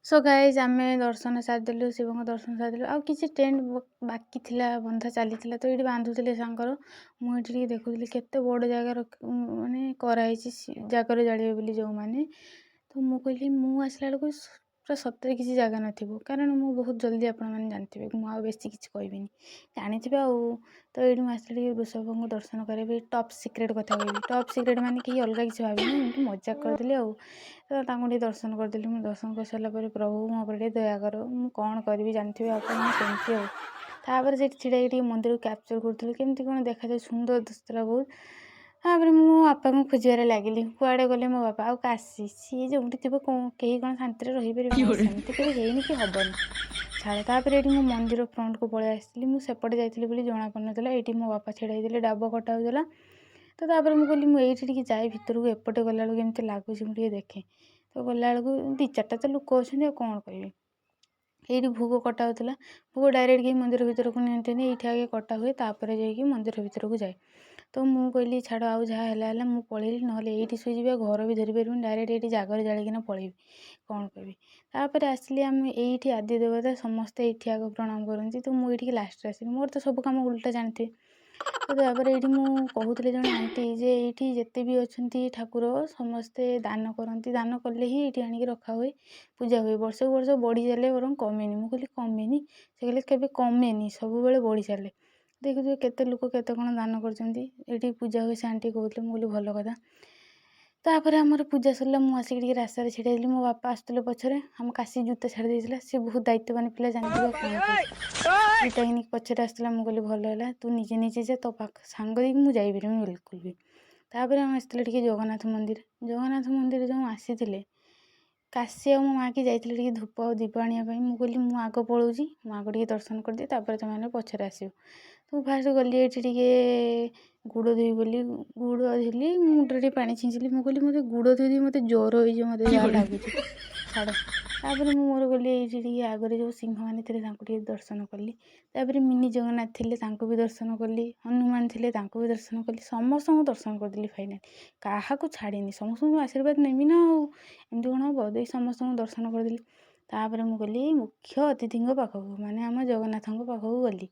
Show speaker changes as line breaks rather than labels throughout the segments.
so guys आमे दर्शन सारिदेलु शिव दर्शन सारिदेलु आउ किसी टेंट बाकी थिला बंधा चली तो ये बांधुले सांकर मुझे देखुली केते बड़ जगार माने कराई जगार जाड़े बोली जो मैंने तो मु कहली मु आसला बेलू पूरा सतरे किसी जगह नथिबो कारण मु बहुत जल्दी आपण मैंने जानते मुझे बेसी किसी कहबिनी जानी तो ये आसली वृषभ को दर्शन करेंगे टॉप सिक्रेट कथा कहबी टॉप सिक्रेट माने कि अलग किसी भावी मजाक करदेली तो दर्शन करदेली मुझे दर्शन कर सारा प्रभु मो पर दया कर मु कौन करी जानते आप सेमती तापर से छिड़ा मंदिर को कैप्चर करूँ केमती कौन देखा सुंदर दिखता बहुत तापर मो बापा को खोजार लगिली कुआड़े गले मो बापा आउ काशी सी जो थी कहीं कौन शांति रही सेमती केवे हेनी कि हबनी छाड़ तापर ये मो मंदिर फ्रंट को पलि आसती मुझे जाइली जना पड़ा ये मो बापा छिड़ाई डाब कटा होता तो तापर मुझे कहली मुझे जाए भितर को एपटे गला केमती लगुच मुझे देखे तो गला दी चार्टा तो लोक अच्छे कौन कह ये भोग कटा होता भोग डायरेक्ट कहीं मंदिर भितर को नियंते ये आगे कटा हुए तापर जा मंदिर भितर को जाए तो मुझे कहली छाड़ आउ जहाँ है मुझे पलैली ना ये शुईजी घर भी धरी पारि डायरेक्ट ये जगह जाड़िकिना पलैबी कौन कहबी तापर आसली आम ये आदि देवता समस्ते ये आग प्रणाम करती तो मुझे लास्ट आसली मोर तो सब कम उल्टा जानते तो तापर ये कहते जन आंटी जे ये जिते भी अच्छा ठाकुर समस्ते दान करती दान कले ही ये आणिक रखा हुए पूजा हुए वर्ष को वर्ष बढ़ी चले बर कमेनि मुझे कहली कमेनि से कहले केवे कमेनि सब बेले बढ़ी चले देखुए केते लोक केते कौन दान कर पूजा हुए से आंटी कहते मुझे भल कथा तापर आमर पूजा सरला मुझे रास्तार छिड़ाइली मो बापा आसुले पछरे हम काशी जूता छाड़ देला सी बहुत दायित्ववान पिला जानते कौन जूता पछरे आसला मुझे कहली भल है तू निजे निजे जा तो सांग देकी मुझे जाइपारि बिल्कुल भी तापर आम आसते जगन्नाथ मंदिर जो आसी काशी आ मो माँ की जाइए धूप और दीप आने मुझे कहली मुझे आग पलाऊँगी मुझे आग टे दर्शन करदिए तापर तुमने पछरे आसो तो फास्ट गली ये गुड़ धोई बोली गुड़ धोली मुंडे पानी छींचली मुझे कहली मत गुड़ धोई मत ज्वर हो मत जहाँ लगुच छाड़ तापर मोर गली ये आगे जो सिंह मैंने थे दर्शन कली तापर मिनी जगन्नाथ थे भी दर्शन कली हनुमान थे भी दर्शन कली समस्त दर्शन करदेली फाइनाल क्या छाड़नी समस्त आशीर्वाद नेमी ना एमती कौन हम दे समस्त दर्शन करदेली तापर मुझे गली मुख्य अतिथि पाखक माने आम जगन्नाथ पाखक गली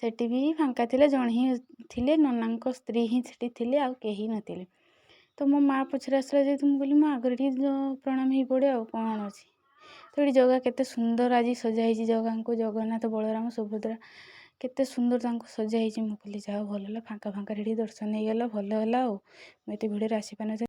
सेठी भी फांका थिले जण ही थिले नना स्त्री ही सेठी थिले आ केही नथिले तो मो माँ पछरे आसला जेहेतु मुझे कहली मो आगे प्रणाम हो पड़े आ कौन अच्छी तो ये जगह केते सुंदर आज सजाई जगह को जगन्नाथ बलराम सुभद्रा केते सुंदर सजाई मुझे कहली जाओ भल है फांका फांका दर्शन हो गला भल है मुझे भिडियो आसी पार